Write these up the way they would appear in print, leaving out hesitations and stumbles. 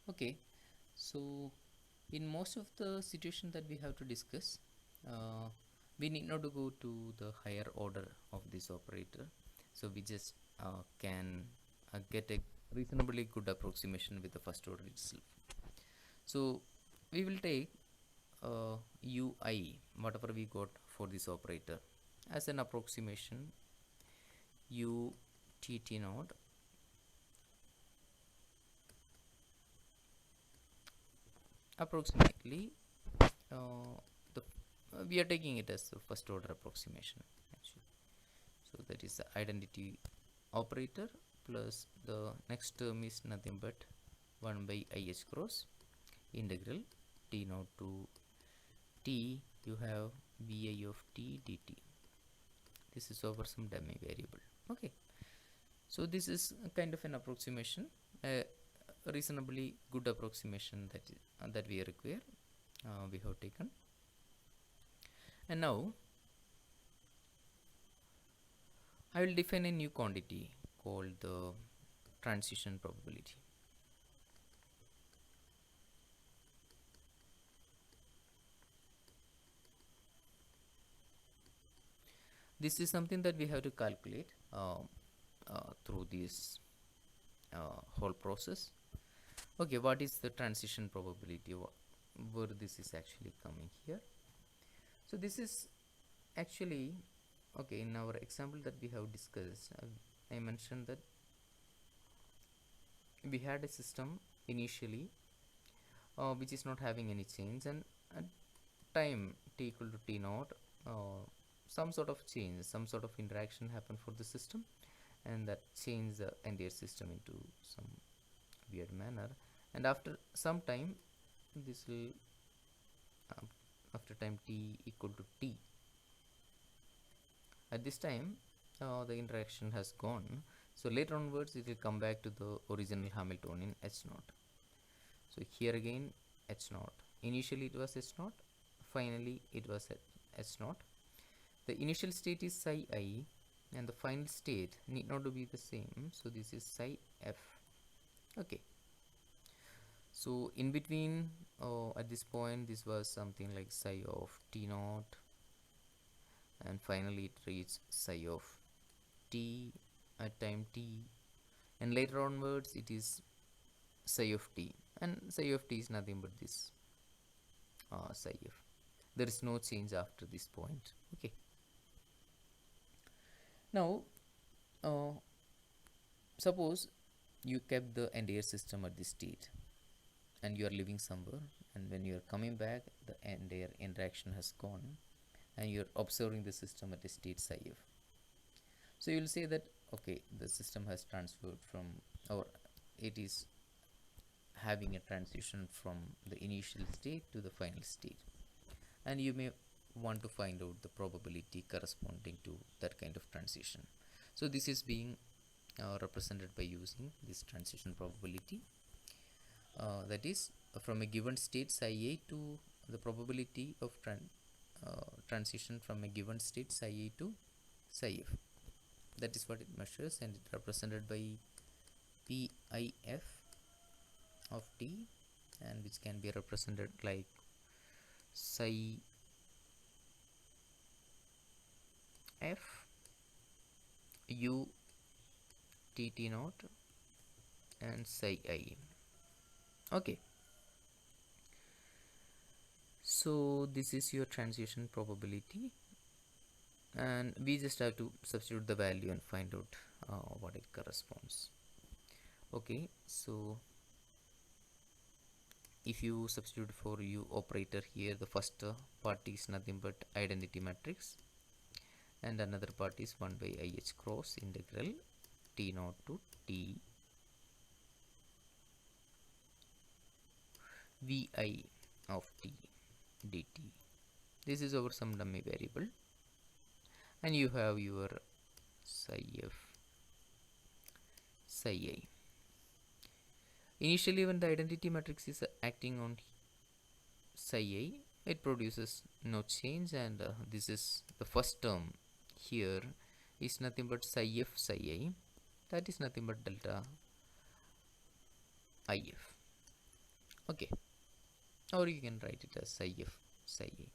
Okay, so in most of the situation that we have to discuss, we need not to go to the higher order of this operator. So we just can get a reasonably good approximation with the first order itself. So we will take ui, whatever we got for this operator, as an approximation u tt naught approximately the we are taking it as the first order approximation actually. So that is the identity operator plus the next term is nothing but 1 by IH cross integral t naught to t, you have vi of t dt. This is over some dummy variable. Okay, so this is a kind of an approximation, a reasonably good approximation that we require, we have taken. And now I will define a new quantity called the transition probability. This is something that we have to calculate through this whole process. Okay, what is the transition probability, where this is actually coming here? So this is actually, okay, in our example that we have discussed, I mentioned that we had a system initially which is not having any change, and at time t equal to t naught, some sort of change, some sort of interaction happened for the system, and that changed the entire system into some weird manner. And after some time, this will after time t equal to t, at this time the interaction has gone, so later onwards it will come back to the original Hamiltonian h naught. So here again h naught, initially it was h naught, finally it was at h naught. The initial state is psi I, and the final state need not to be the same, so this is psi f. Okay, so in between, at this point this was something like psi of t naught, and finally it reached psi of t at time t, and later onwards it is psi of t, and psi of t is nothing but this psi f. There is no change after this point. Okay, now suppose you kept the entire system at this state and you are living somewhere, and when you are coming back the entire interaction has gone and you are observing the system at a state psi f. So you will say that okay, the system has transferred from, or it is having a transition from the initial state to the final state, and you may want to find out the probability corresponding to that kind of transition. So this is being represented by using this transition probability, that is from a given state psi a to the probability of transition from a given state psi a to psi f. That is what it measures, and it represented by PIF of t, and which can be represented like psi f u tt naught and psi I. Okay, so this is your transition probability, and we just have to substitute the value and find out what it corresponds. Okay, so if you substitute for u operator here, the first part is nothing but identity matrix, and another part is 1 by IH cross integral t naught to t vi of t dt. This is over some dummy variable, and you have your psi f psi I. Initially, when the identity matrix is acting on psi I, it produces no change, and this is the first term here is nothing but psi f psi I, that is nothing but delta IF. Okay, or you can write it as psi f psi a.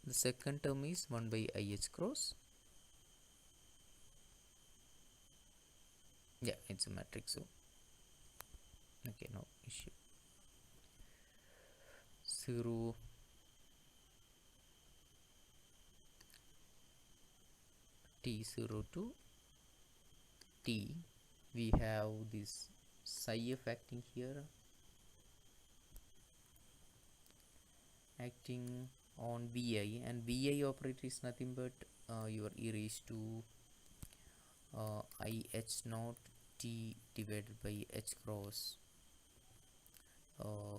The second term is 1 by IH cross. Yeah, it's a matrix, so okay, no issue. 0 t0 to t, we have this psi f acting here, acting on vi, and vi operator is nothing but your e raised to IH naught t divided by h cross uh,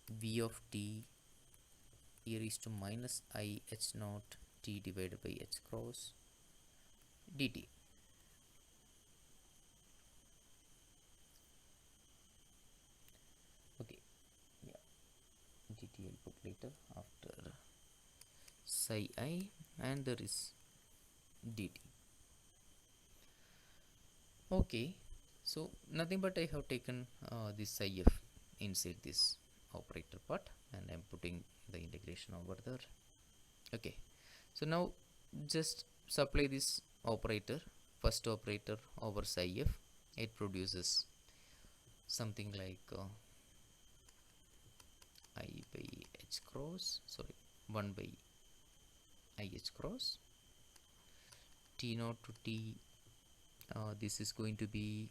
v of t e raised to minus IH naught t divided by h cross dt. Okay, yeah, dt I'll put later after psi I, and there is dt. Okay, so nothing but I have taken this psi f inside this operator part, and I'm putting the integration over there. Okay, so now just supply this operator, first operator over psi f. It produces something like I by h cross, sorry, 1 by IH cross t naught to t. This is going to be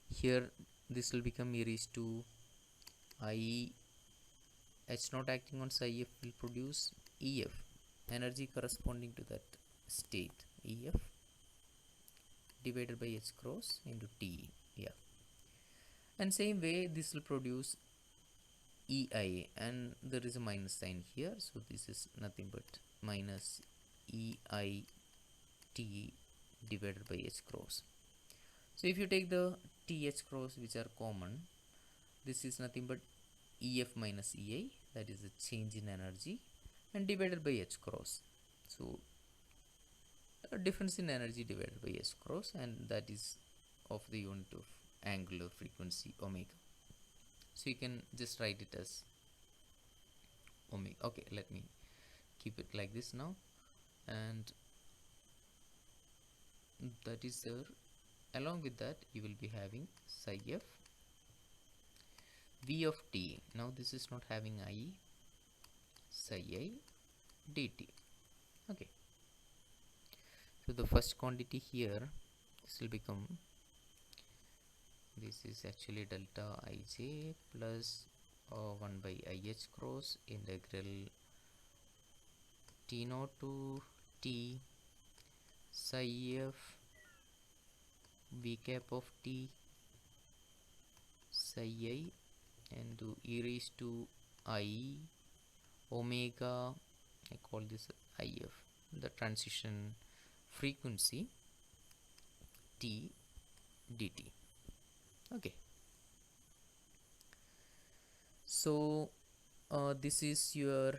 here, this will become e raised to I h naught acting on psi f will produce EF, energy corresponding to that state, EF divided by h cross into t. Yeah, and same way this will produce EI, and there is a minus sign here, so this is nothing but minus EI t divided by h cross. So if you take the th cross which are common, this is nothing but EF minus EI, that is the change in energy, and divided by h cross. So difference in energy divided by h cross, and that is of the unit of angular frequency omega. So you can just write it as omega. Okay, let me keep it like this now, and that is there. Along with that, you will be having psi f v of t. Now this is not having I, psi I dt. Okay, so the first quantity here, this will become, this is actually delta ij plus 1 by IH cross integral t naught to t psi f v cap of t psi I into e raised to I omega, I call this IF, the transition frequency t dt. Okay, so this is your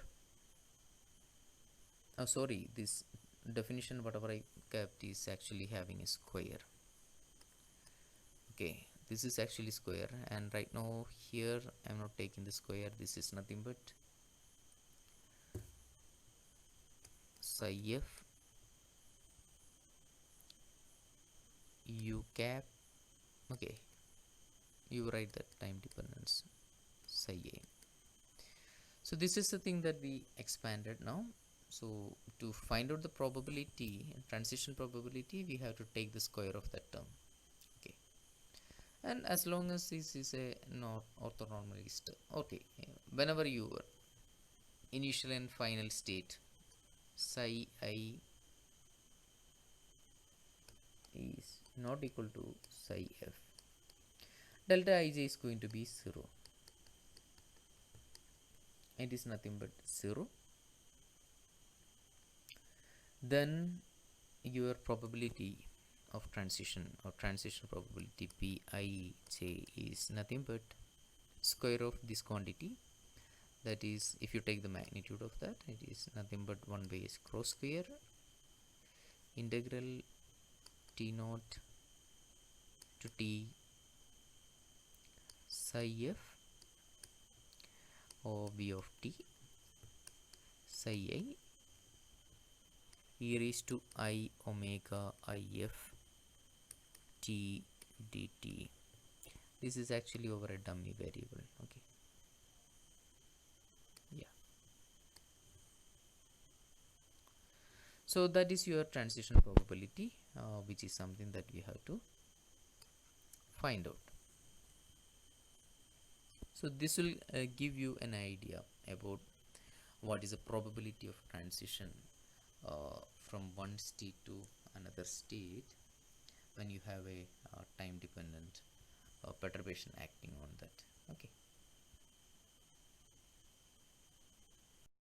sorry, this definition whatever I kept is actually having a square. Okay, this is actually square, and right now here I'm not taking the square. This is nothing but psi f u cap. Okay, you write that time dependence psi a. So this is the thing that we expanded now. So to find out the probability, transition probability, we have to take the square of that term. Okay, and as long as this is a not orthonormalist, okay, whenever your initial and final state psi I is not equal to psi f, delta ij is going to be 0. It is nothing but 0. Then your probability of transition, or transition probability Pij, is nothing but square of this quantity. That is, if you take the magnitude of that, it is nothing but 1 by h cross square integral t naught to t psi f or v of t psi I e raised to I omega if t dt. This is actually over a dummy variable. Okay, yeah. So that is your transition probability, which is something that we have to find out. So this will give you an idea about what is the probability of transition from one state to another state when you have a time dependent perturbation acting on that. Okay.